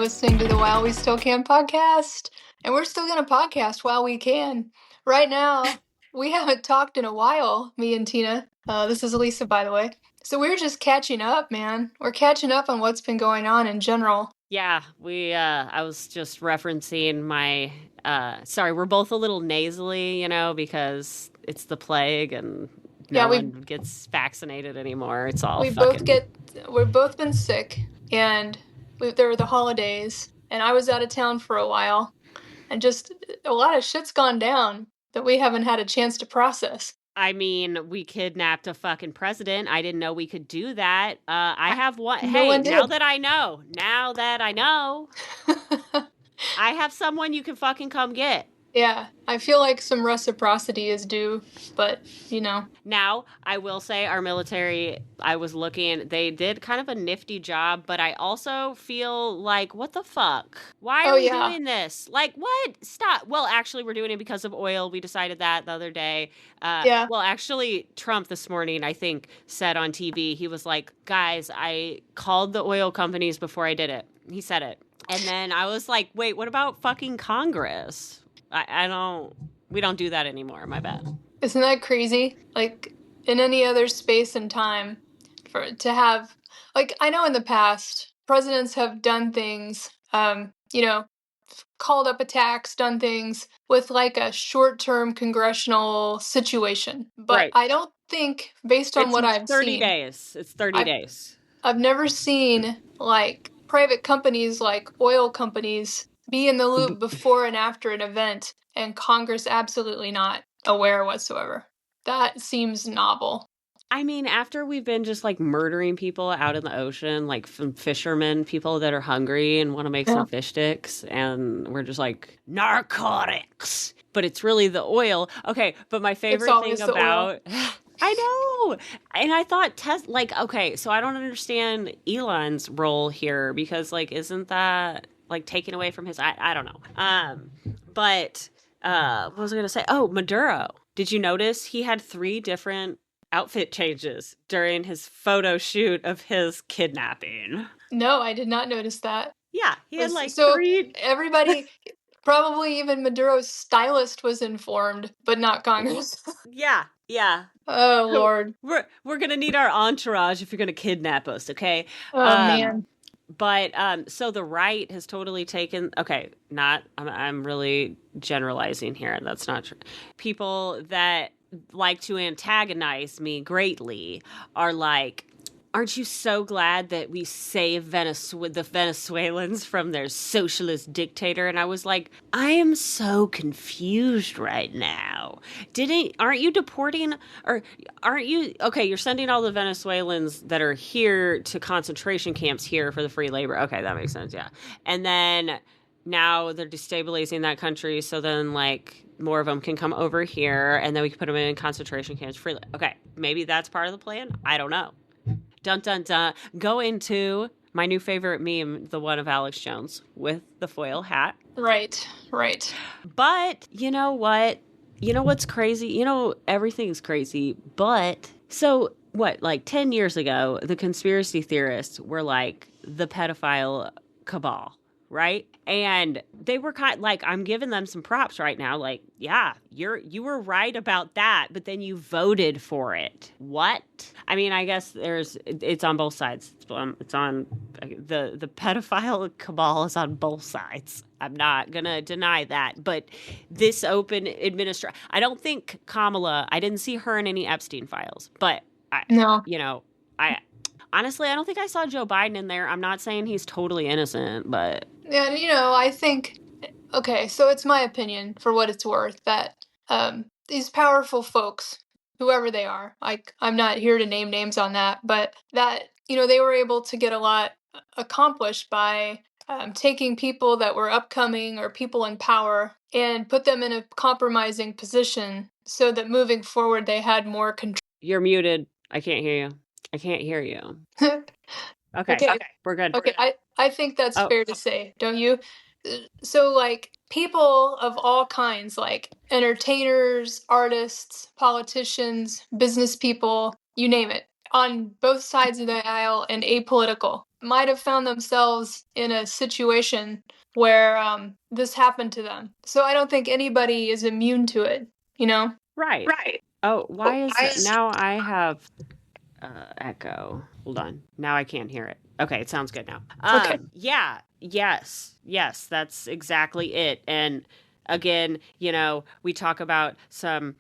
listening to the While We Still Can podcast. And we're still going to podcast while we can. Right now, we haven't talked in a while, me and Tina. This is Elisa, by the way. So we're just catching up, man. We're catching up on what's been going on in general. Yeah, I was just referencing my, sorry, we're both a little nasally, because it's the plague and no one gets vaccinated anymore. It's all we've both been sick, and there were the holidays, and I was out of town for a while, and just a lot of shit's gone down that we haven't had a chance to process. I mean, we kidnapped a fucking president. I didn't know we could do that. I have one. Hey, now that I know, I have someone you can fucking come get. Yeah, I feel like some reciprocity is due, but, Now, I will say our military, I was looking, they did kind of a nifty job, but I also feel like, what the fuck? Why are we doing this? Like, what? Stop. Well, actually, we're doing it because of oil. We decided that the other day. Well, actually, Trump this morning, I think, said on TV, he was like, guys, I called the oil companies before I did it. He said it. And then I was like, wait, what about fucking Congress? We don't do that anymore. My bad. Isn't that crazy? Like, in any other space and time, to have, like, I know in the past, presidents have done things, called up attacks, done things with, like, a short-term congressional situation. But right. I don't think, based on what I've 30 seen... days. It's 30 days. I've never seen, like, private companies like oil companies be in the loop before and after an event, and Congress absolutely not aware whatsoever. That seems novel. I mean, after we've been just like murdering people out in the ocean, like fishermen, people that are hungry and want to make some fish sticks, and we're just like, narcotics. But it's really the oil. Okay, but my favorite thing about... I know. And I thought okay, so I don't understand Elon's role here because, like, isn't that... like taken away from his, I don't know. But what was I going to say? Oh, Maduro. Did you notice he had 3 different outfit changes during his photo shoot of his kidnapping? No, I did not notice that. Yeah, he had like 3. Everybody, probably even Maduro's stylist was informed, but not Congress. Yeah. Oh, Lord. We're going to need our entourage if you're going to kidnap us, okay? Oh, man. But, so the right has totally taken, I'm really generalizing here. That's not true. People that like to antagonize me greatly are like, aren't you so glad that we saved the Venezuelans from their socialist dictator? And I was like, I am so confused right now. Aren't you deporting, or aren't you, okay, you're sending all the Venezuelans that are here to concentration camps here for the free labor. Okay, that makes sense, yeah. And then now they're destabilizing that country, so then, like, more of them can come over here, and then we can put them in concentration camps freely. Okay, maybe that's part of the plan? I don't know. Dun, dun, dun. Go into my new favorite meme, the one of Alex Jones with the foil hat. Right. But you know what? You know what's crazy? Everything's crazy. But so what, like 10 years ago, the conspiracy theorists were like the pedophile cabal, right? And they were kind of like, I'm giving them some props right now. Like, yeah, you were right about that, but then you voted for it. What? I mean, I guess it's on both sides. It's on the pedophile cabal is on both sides. I'm not gonna deny that. But this open administration, I don't think Kamala, I didn't see her in any Epstein files, but honestly, I don't think I saw Joe Biden in there. I'm not saying he's totally innocent, but... Yeah, I think... Okay, so it's my opinion, for what it's worth, that these powerful folks, whoever they are, I'm not here to name names on that, but that, they were able to get a lot accomplished by taking people that were upcoming or people in power and put them in a compromising position so that moving forward they had more control. You're muted. I can't hear you. Okay, we're good. Okay, I think that's fair to say, don't you? So, like, people of all kinds, like entertainers, artists, politicians, business people, you name it, on both sides of the aisle and apolitical might have found themselves in a situation where this happened to them. So I don't think anybody is immune to it, you know? Right. Right. Oh, why is that? Now I have echo. Hold on. Now I can't hear it. Okay, it sounds good now. Okay. Yeah. Yes. That's exactly it. And again, we talk about some.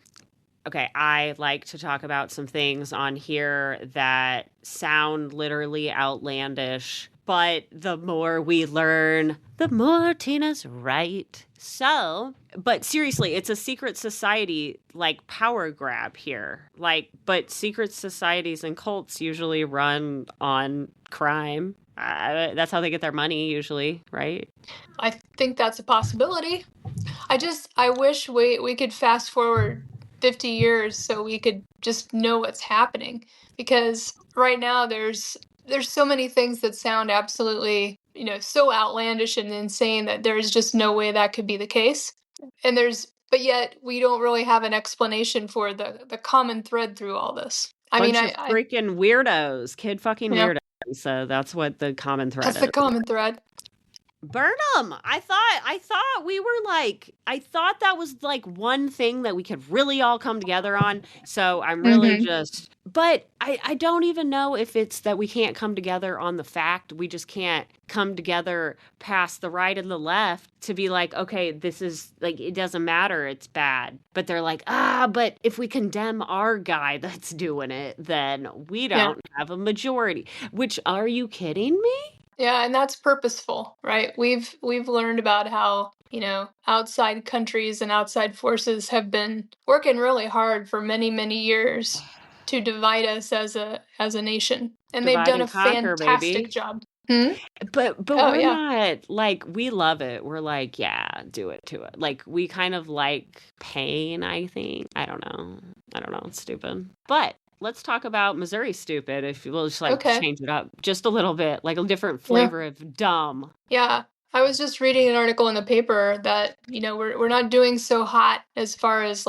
Okay, I like to talk about some things on here that sound literally outlandish, but the more we learn, the more Tina's right. So, but seriously, it's a secret society, like, power grab here. But secret societies and cults usually run on crime. That's how they get their money, usually, right? I think that's a possibility. I wish we could fast forward 50 years so we could just know what's happening, because right now there's so many things that sound absolutely, so outlandish and insane that there's just no way that could be the case. But yet we don't really have an explanation for the common thread through all this. Bunch of freaking weirdos, kid fucking weirdos. So that's what the common thread is. That's the common thread. Burn them. I thought we were I thought that was like one thing that we could really all come together on. So I'm really but I don't even know if it's that we can't come together on the fact. We just can't come together past the right and the left to be like, okay, this is like, it doesn't matter. It's bad. But they're like, but if we condemn our guy that's doing it, then we don't have a majority. Which, are you kidding me? Yeah, and that's purposeful, right? We've learned about how, outside countries and outside forces have been working really hard for many, many years to divide us as a nation. And they've done a fantastic job. But we're not like, we love it. We're like, yeah, do it to it. Like, we kind of like pain, I think. I don't know. It's stupid. But let's talk about Missouri stupid, if we'll just change it up just a little bit, like a different flavor of dumb. Yeah. I was just reading an article in the paper that, we're not doing so hot as far as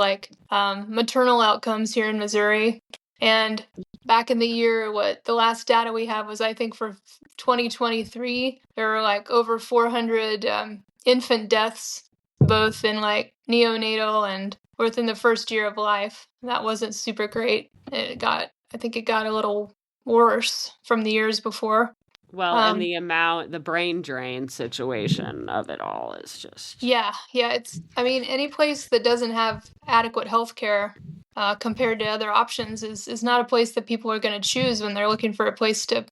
maternal outcomes here in Missouri. And back in the year, the last data we have was, I think, for 2023, there were over 400 infant deaths, both in neonatal and within the first year of life. That wasn't super great. I think it got a little worse from the years before. Well, and the brain drain situation of it all is just... Yeah. Any place that doesn't have adequate health care compared to other options is not a place that people are going to choose when they're looking for a place to,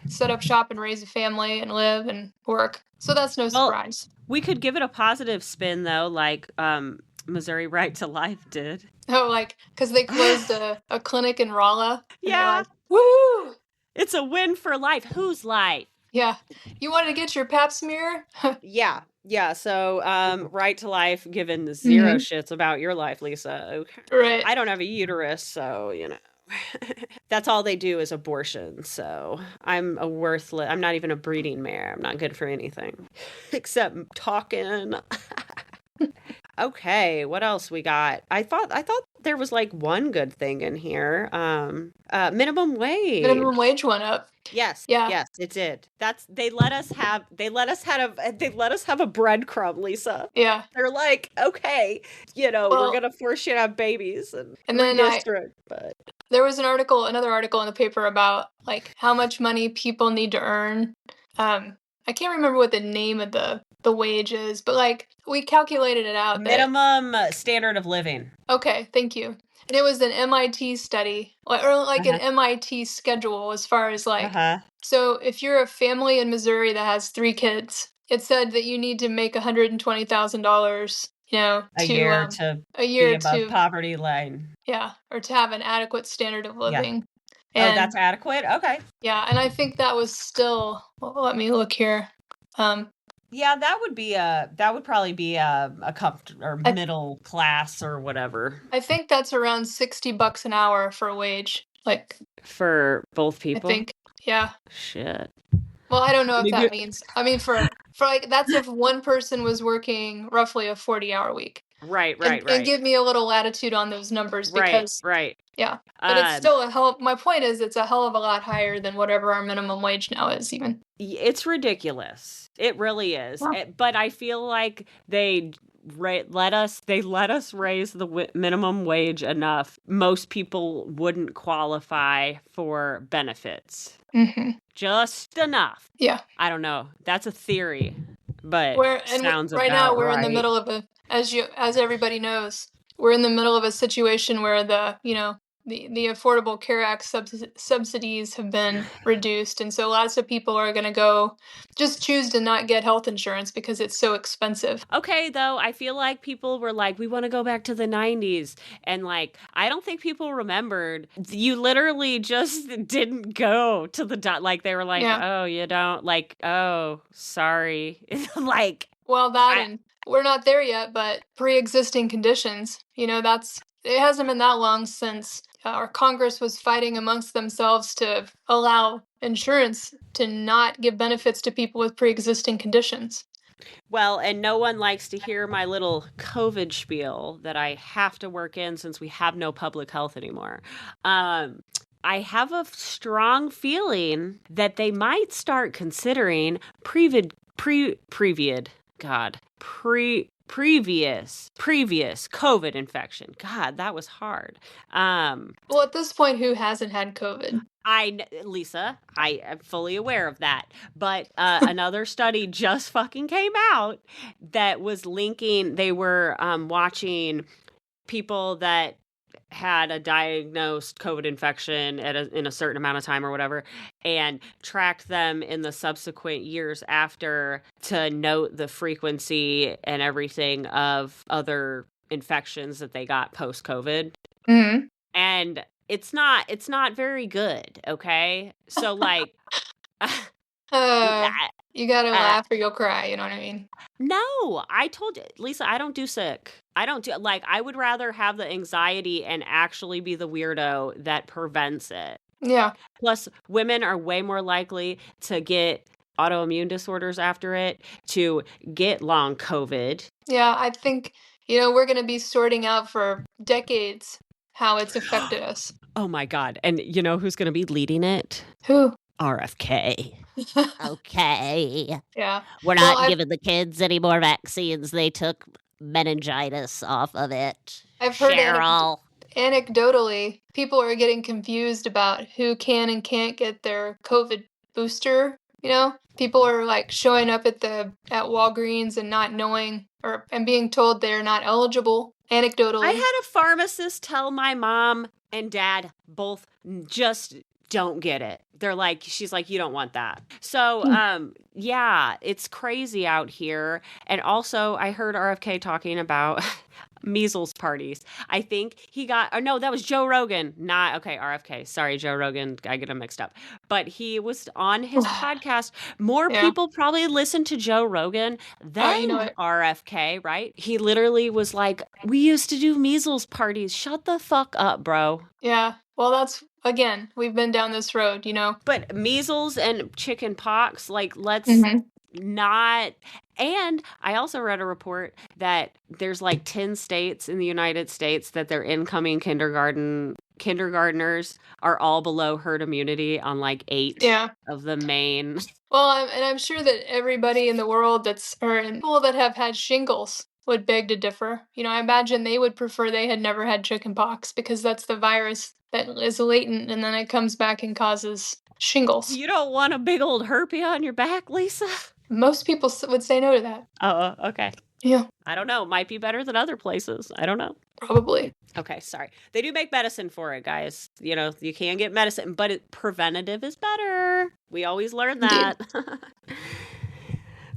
set up shop and raise a family and live and work. So that's no surprise. We could give it a positive spin, though, like Missouri Right to Life did. Oh, because they closed a clinic in Rolla. Yeah. Woo! It's a win for life. Whose life? Yeah. You wanted to get your pap smear? Yeah. So, Right to Life, given zero shits about your life, Lisa. Okay. Right. I don't have a uterus, so, that's all they do is abortion. So I'm not even a breeding mare. I'm not good for anything except talking. Okay, what else we got? I thought there was one good thing in here. Minimum wage. Minimum wage went up. Yes. Yeah. Yes, it did. They let us have a breadcrumb, Lisa. Yeah. They're like, okay, we're gonna force you to have babies and then but there was another article in the paper about how much money people need to earn. I can't remember what the name of the wage is, but we calculated it out. Minimum standard of living. Okay, thank you. And it was an MIT study, or an MIT schedule as far as so if you're a family in Missouri that has 3 kids, it said that you need to make $120,000, a year to be above poverty line. Yeah, or to have an adequate standard of living. Yeah. And, that's adequate? Okay. Yeah, and I think that was still, let me look here. Yeah, that would probably be a middle class or whatever. I think that's around $60 an hour for a wage, for both people. I think, yeah. Shit. Well, I don't know if that means. I mean, for that's if one person was working roughly a 40-hour week. Right. and give me a little latitude on those numbers because Right. yeah, but it's still my point is it's a hell of a lot higher than whatever our minimum wage now is even. It's ridiculous. It really is. Wow. But I feel like they let us raise the minimum wage enough. Most people wouldn't qualify for benefits. Mm-hmm. Just enough. Yeah. I don't know. That's a theory, but sounds right about now we're right. in the middle of as everybody knows, we're in the middle of a situation where the Affordable Care Act subsidies have been reduced, and so lots of people are going to just choose to not get health insurance because it's so expensive. Okay, though, I feel like people were like, we want to go back to the 90s. And like, I don't think people remembered. You literally just didn't go to the, like, they were like, oh, you don't, like, oh, sorry. Like, well, and we're not there yet, but pre-existing conditions, it hasn't been that long since our Congress was fighting amongst themselves to allow insurance to not give benefits to people with pre-existing conditions. Well, and no one likes to hear my little COVID spiel that I have to work in since we have no public health anymore. I have a strong feeling that they might start considering previous COVID infection. God, that was hard. Well, at this point, who hasn't had COVID? Lisa, I am fully aware of that. But another study just fucking came out that was linking, they were watching people that had a diagnosed COVID infection in a certain amount of time or whatever, and tracked them in the subsequent years after to note the frequency and everything of other infections that they got post-COVID. Mm-hmm. And it's not very good, okay? So like you gotta laugh or you'll cry, you know what I mean? No, I told you, Lisa, I don't do sick. I would rather have the anxiety and actually be the weirdo that prevents it. Yeah. Plus, women are way more likely to get autoimmune disorders after it, to get long COVID. Yeah, I think, we're going to be sorting out for decades how it's affected us. Oh my God. And you know who's going to be leading it? Who? RFK. Okay. Yeah. We're not giving the kids any more vaccines. They took meningitis off of it. I've heard anecdotally, people are getting confused about who can and can't get their COVID booster. People are like showing up at Walgreens and not knowing and being told they're not eligible. Anecdotally, I had a pharmacist tell my mom and dad both just don't get it. She's like, you don't want that. So, yeah, it's crazy out here. And also I heard RFK talking about measles parties. I think that was Joe Rogan. RFK. Sorry, Joe Rogan. I get them mixed up. But he was on his podcast. More people probably listen to Joe Rogan than RFK, right? He literally was like, we used to do measles parties. Shut the fuck up, bro. Yeah. Well, again, we've been down this road, But measles and chicken pox, let's not. And I also read a report that there's 10 states in the United States that their incoming kindergartners are all below herd immunity on 8 of the main. Well, I'm sure that everybody in the world people that have had shingles would beg to differ. I imagine they would prefer they had never had chickenpox because that's the virus that is latent and then it comes back and causes shingles. You don't want a big old herpes on your back, Lisa? Most people would say no to that. Oh, okay. Yeah. I don't know. Might be better than other places. I don't know. Probably. Okay, sorry. They do make medicine for it, guys. You can get medicine, but preventative is better. We always learn that.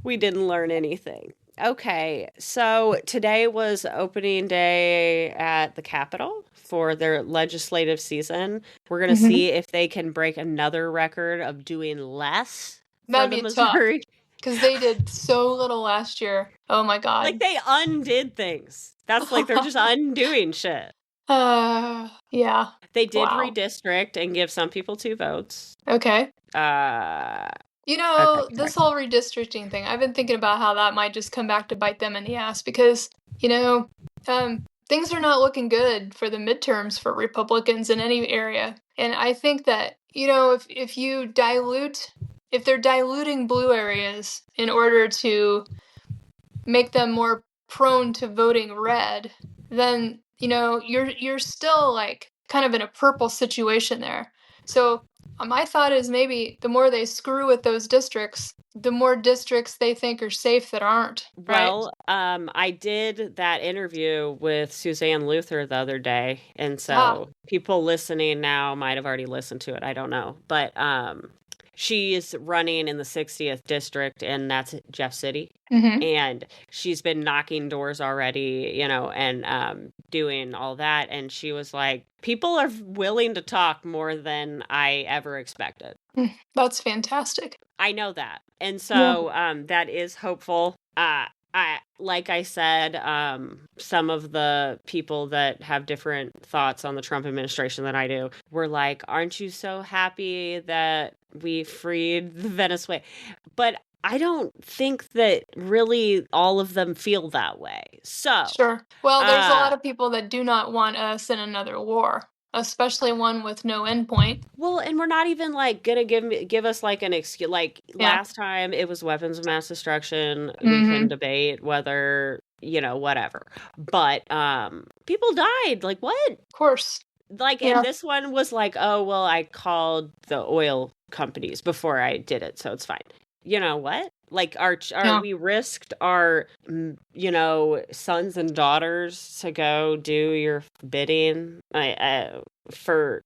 We didn't learn anything. Okay, so today was opening day at the Capitol for their legislative season. We're going to see if they can break another record of doing less. That'd be tough. Because they did so little last year. Oh my God. They undid things. That's they're just undoing shit. Yeah. They did redistrict and give some people 2 votes. Okay. This whole redistricting thing, I've been thinking about how that might just come back to bite them in the ass because, things are not looking good for the midterms for Republicans in any area. And I think that, if they're diluting blue areas in order to make them more prone to voting red, then, you're still like kind of in a purple situation there. So my thought is maybe the more they screw with those districts, the more districts they think are safe that aren't, right? Well, I did that interview with Suzanne Luther the other day, and so people listening now might have already listened to it. I don't know, but she's running in the 60th district, and that's Jeff City. Mm-hmm. And she's been knocking doors already, and doing all that. And she was like, people are willing to talk more than I ever expected. That's fantastic. I know that. And so that is hopeful. Like I said, some of the people that have different thoughts on the Trump administration than I do were like, aren't you so happy that we freed the Venezuela? But I don't think that really all of them feel that way. So sure. Well, there's a lot of people that do not want us in another war, especially one with no endpoint. Well, and we're not even like gonna give us like an excuse. Like last time, it was weapons of mass destruction. We can debate whether whatever, but people died. Like what? Of course. Like, and this one was like, oh well, I called the oil companies before I did it, so it's fine. You know what? Like, we risked our, sons and daughters to go do your bidding for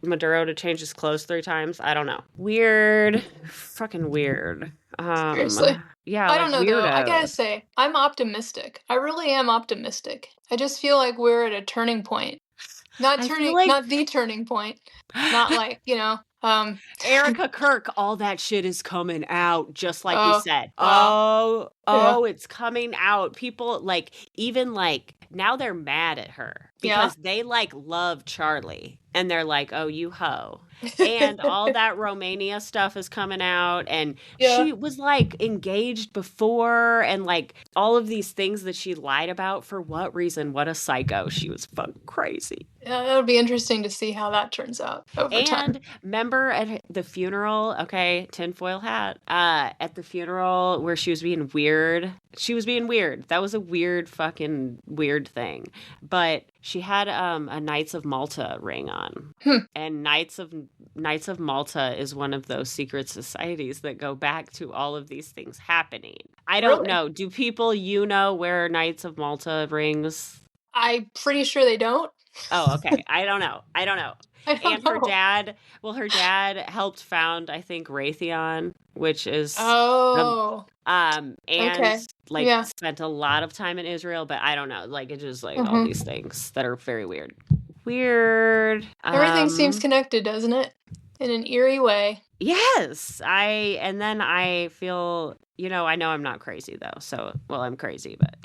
Maduro to change his clothes 3 times? I don't know. Weird. Fucking weird. Seriously. Yeah. I don't know, though. I gotta say, I'm optimistic. I really am optimistic. I just feel like we're at a turning point. Not the turning point. Not like, Erica Kirk, all that shit is coming out, just like you said. It's coming out. People even now they're mad at her because they love Charlie and they're like, oh, you hoe. And all that Romania stuff is coming out, and she was engaged before, and all of these things that she lied about. For what reason? What a psycho. She was fucking crazy. Yeah, it'll be interesting to see how that turns out over time. And remember at the funeral, tinfoil hat, at the funeral where she was being weird. She was being weird. That was a fucking weird thing. But she had a Knights of Malta ring on. And Knights of Malta is one of those secret societies that go back to all of these things happening. I don't know. Do people wear Knights of Malta rings? I'm pretty sure they don't. Oh, okay. I don't know. Her dad helped found, I think, Raytheon, which is spent a lot of time in Israel, but I don't know. It just all these things that are very weird. Everything seems connected, doesn't it? In an eerie way. Yes. And then I feel, I know I'm not crazy though. So, well, I'm crazy, but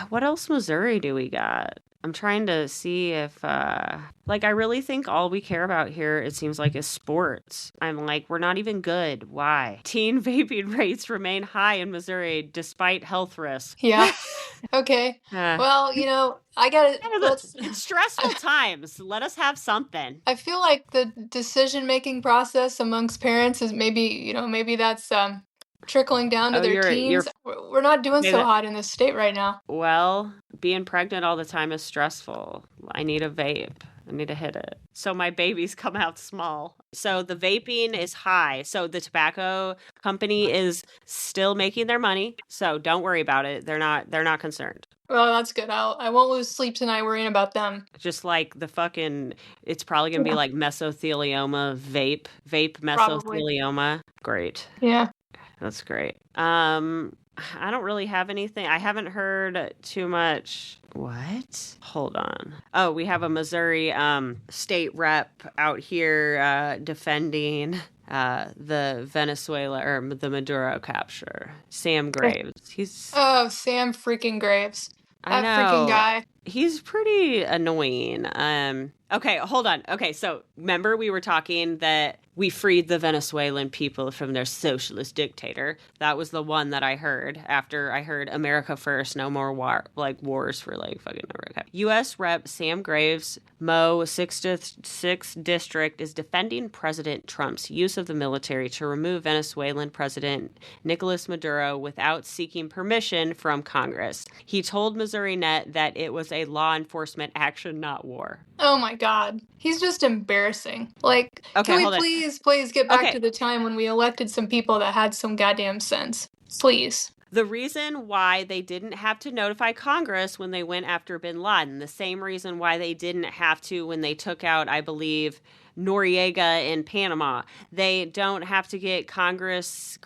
what else Missouri do we got? I'm trying to see if, I really think all we care about here, it seems like, is sports. I'm like, we're not even good. Why? Teen vaping rates remain high in Missouri despite health risks. Yeah. Okay. Well, I gotta... It's stressful times. Let us have something. I feel like the decision-making process amongst parents is maybe that's... trickling down to their teens. We're not doing so hot in this state right now. Well, being pregnant all the time is stressful. I need a vape. I need to hit it. So my babies come out small. So the vaping is high. So the tobacco company is still making their money. So don't worry about it. They're not concerned. Well, that's good. I won't lose sleep tonight worrying about them. Just it's probably going to be like mesothelioma vape mesothelioma. Great. Yeah. That's great. I don't really have anything. I haven't heard too much. What? Hold on. Oh, we have a Missouri state rep out here defending the Venezuela or the Maduro capture. Sam Graves. Sam freaking Graves. That freaking guy. He's pretty annoying. Okay, hold on. Okay, so remember we were talking that we freed the Venezuelan people from their socialist dictator. That was the one that I heard after I heard America First, no more war, like wars for like fucking America. U.S. Rep. Sam Graves, Mo, 6th District, is defending President Trump's use of the military to remove Venezuelan President Nicolas Maduro without seeking permission from Congress. He told Missouri Net that it was a law enforcement action, not war. Oh my God. He's just embarrassing. Like, Okay, can we hold on. please get back Okay. to the time when we elected some people that had some goddamn sense? Please. The reason why they didn't have to notify Congress when they went after bin Laden, the same reason why they didn't have to when they took out, I believe, Noriega in Panama. They don't have to get Congress's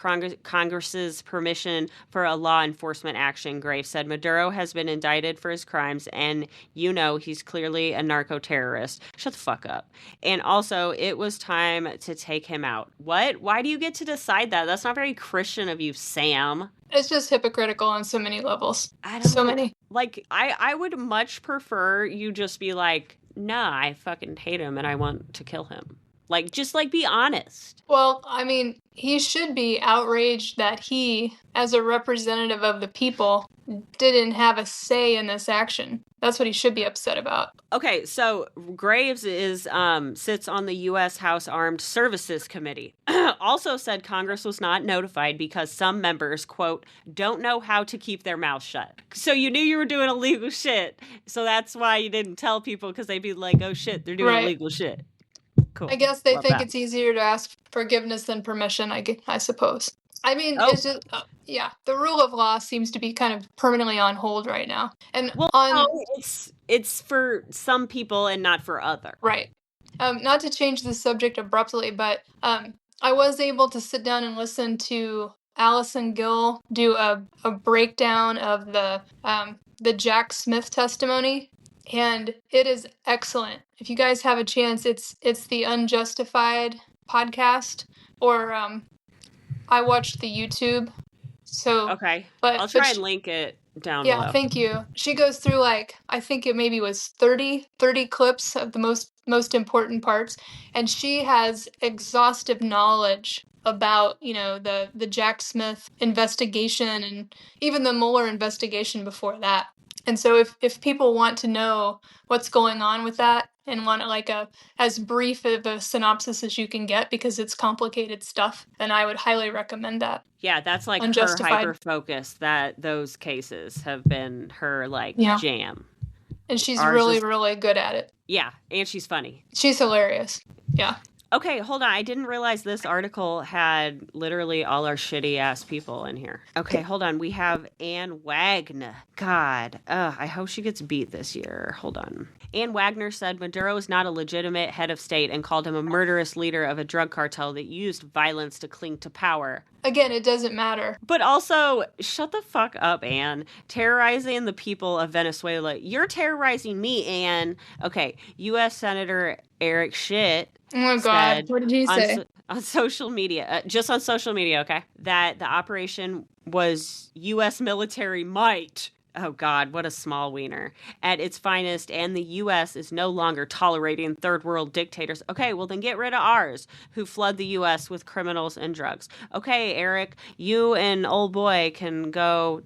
permission for a law enforcement action, Graves said. Maduro has been indicted for his crimes, and he's clearly a narco-terrorist. Shut the fuck up. And also, it was time to take him out. What? Why do you get to decide that? That's not very Christian of you, Sam. It's just hypocritical on so many levels. Many. Like, I would much prefer you just be like, nah, I fucking hate him and I want to kill him. Like, just like be honest. Well, I mean, he should be outraged that he, as a representative of the people, didn't have a say in this action. That's what he should be upset about. Okay, so Graves sits on the U.S. House Armed Services Committee. Also said Congress was not notified because some members, quote, don't know how to keep their mouth shut. So you knew you were doing illegal shit. So that's why you didn't tell people, because they'd be like, oh shit, they're doing illegal shit. Cool. I guess they think it's easier to ask forgiveness than permission, I suppose. I mean, It's just, the rule of law seems to be kind of permanently on hold right now. And it's for some people and not for others. Right. Not to change the subject abruptly, but I was able to sit down and listen to Allison Gill do a breakdown of the Jack Smith testimony, and it is excellent. If you guys have a chance, it's the Unjustified podcast, or I watched the YouTube. So okay, I'll try and link it down below. Yeah, thank you. She goes through I think it maybe was 30 clips of the most important parts, and she has exhaustive knowledge about, the Jack Smith investigation and even the Mueller investigation before that. And so if people want to know what's going on with that and want as brief of a synopsis as you can get, because it's complicated stuff, then I would highly recommend that. Yeah, that's like her hyper-focus, that those cases have been her jam. And she's really, really good at it. Yeah, and she's funny. She's hilarious. Yeah. Okay, hold on. I didn't realize this article had literally all our shitty-ass people in here. Okay, hold on. We have Ann Wagner. God, I hope she gets beat this year. Hold on. Ann Wagner said Maduro is not a legitimate head of state and called him a murderous leader of a drug cartel that used violence to cling to power. Again, it doesn't matter. But also, shut the fuck up, Ann. Terrorizing the people of Venezuela. You're terrorizing me, Ann. Okay, U.S. Senator Eric Schitt. Oh my God, what did he say? On social media, just on social media, okay, that the operation was U.S. military might. Oh, God, what a small wiener. At its finest, and the U.S. is no longer tolerating third world dictators. Okay, well, then get rid of ours, who flood the U.S. with criminals and drugs. Okay, Eric, you and old boy can go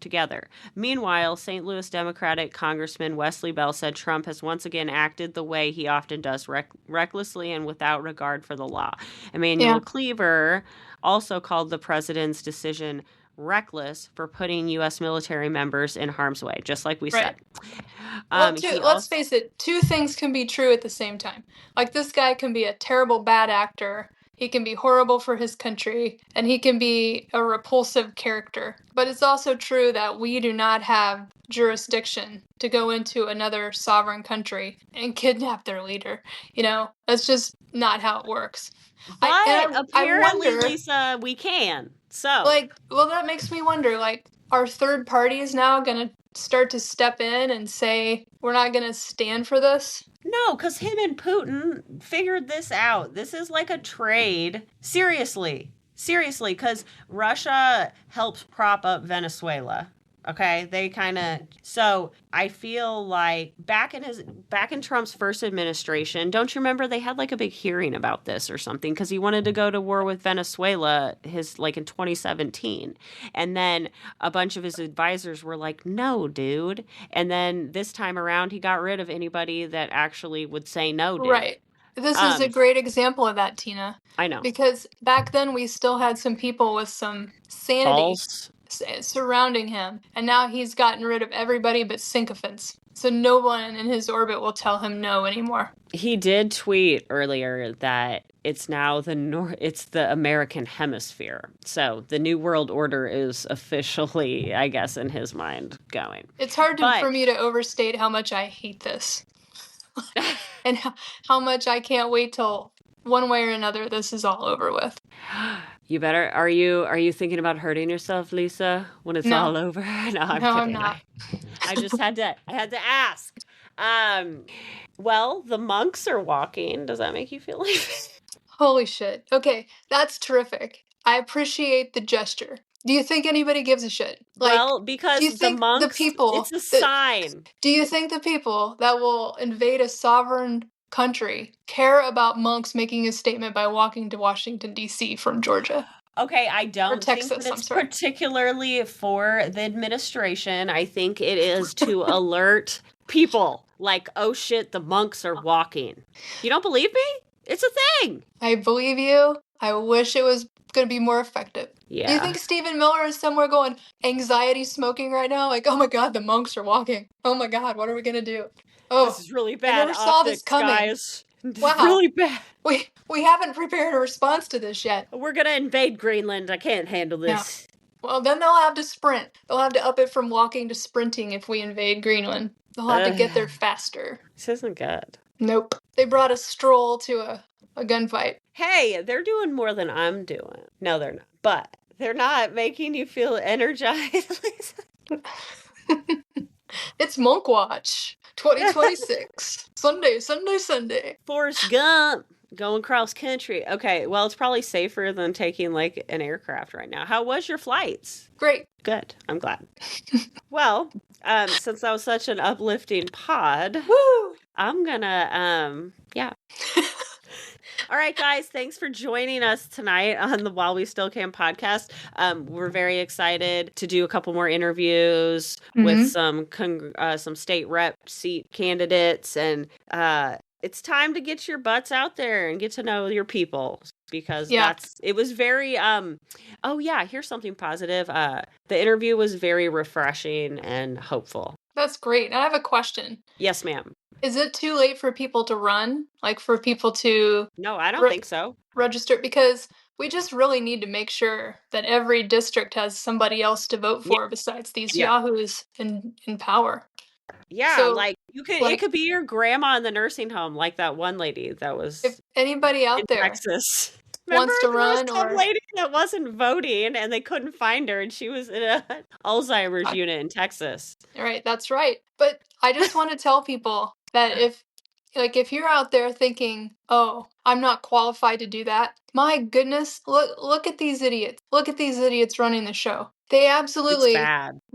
together. Meanwhile, St. Louis Democratic Congressman Wesley Bell said Trump has once again acted the way he often does, recklessly and without regard for the law. Emmanuel Cleaver also called the president's decision reckless for putting U.S. military members in harm's way, just like we said. Well, let's face it, two things can be true at the same time. Like, this guy can be a terrible bad actor, he can be horrible for his country, and he can be a repulsive character. But it's also true that we do not have jurisdiction to go into another sovereign country and kidnap their leader. That's just not how it works. But apparently, Lisa, we can. So, that makes me wonder, are third parties now going to start to step in and say, we're not going to stand for this? No, because him and Putin figured this out. This is like a trade. Seriously, because Russia helps prop up Venezuela. Okay, they kind of, so I feel like back in Trump's first administration, don't you remember they had like a big hearing about this or something because he wanted to go to war with Venezuela in 2017, and then a bunch of his advisors were like, "No, dude," and then this time around he got rid of anybody that actually would say no, dude. Right. This is a great example of that, Tina. I know. Because back then we still had some people with some sanity Balls. surrounding him, and now he's gotten rid of everybody but sycophants. So no one in his orbit will tell him no anymore. He did tweet earlier that it's now it's the American hemisphere. So the New World Order is officially, I guess, in his mind going. It's hard for me to overstate how much I hate this. And how much I can't wait till one way or another this is all over with. You better. Are you thinking about hurting yourself, Lisa, when it's all over? No, I'm kidding. I'm not. I just had to ask. Well, the monks are walking. Does that make you feel like Holy shit. Okay, that's terrific. I appreciate the gesture. Do you think anybody gives a shit? Well, because the monks, the people, it's a sign. Do you think the people that will invade a sovereign country care about monks making a statement by walking to Washington, D.C. from Georgia? Okay, I don't Texas, think that it's particularly for the administration. I think it is to alert people like, oh shit, the monks are walking. You don't believe me? It's a thing. I believe you. I wish it was going to be more effective. Yeah. Do you think Stephen Miller is somewhere going anxiety smoking right now? Like, oh my God, the monks are walking. Oh my God, what are we going to do? Oh, this is really bad. I never saw this coming. Guys. Wow. Really bad. We haven't prepared a response to this yet. We're going to invade Greenland. I can't handle this. Yeah. Well, then they'll have to sprint. They'll have to up it from walking to sprinting if we invade Greenland. They'll have to get there faster. This isn't good. Nope. They brought a stroll to a gunfight. Hey, they're doing more than I'm doing. No, they're not. But they're not making you feel energized. It's Monk Watch 2026. Sunday. Forrest Gump going cross country. Okay, well, it's probably safer than taking like an aircraft right now. How was your flights? Great. Good. I'm glad. Well, since that was such an uplifting pod, woo! I'm gonna, yeah. All right, guys, thanks for joining us tonight on the While We Still Can podcast. We're very excited to do a couple more interviews with some state rep seat candidates, and it's time to get your butts out there and get to know your people, because it was very oh yeah, here's something positive. The interview was very refreshing and hopeful. That's great. I have a question. Yes, ma'am. Is it too late for people to run? Like for people to... No, I don't think so. Register? Because we just really need to make sure that every district has somebody else to vote for besides these yahoos in power. Yeah, so, like it could be your grandma in the nursing home, like that one lady that was... If anybody out there Texas wants to run, or some lady that wasn't voting and they couldn't find her, and she was in an Alzheimer's unit in Texas. Right, that's right. But I just want to tell people that if you're out there thinking, oh, I'm not qualified to do that, my goodness, look at these idiots. Look at these idiots running the show. They absolutely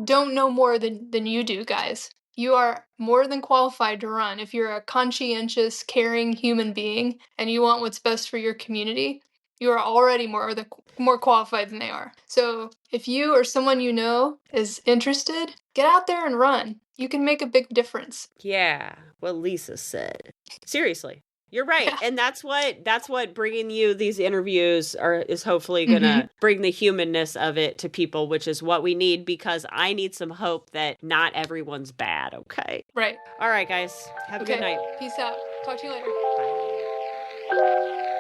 don't know more than you do, guys. You are more than qualified to run. If you're a conscientious, caring human being and you want what's best for your community, you are already more qualified than they are. So if you or someone you know is interested, get out there and run. You can make a big difference. Yeah, what Lisa said. Seriously, you're right. Yeah. And that's what bringing you these interviews is hopefully going to bring the humanness of it to people, which is what we need, because I need some hope that not everyone's bad, okay? Right. All right, guys. Have a good night. Peace out. Talk to you later. Bye.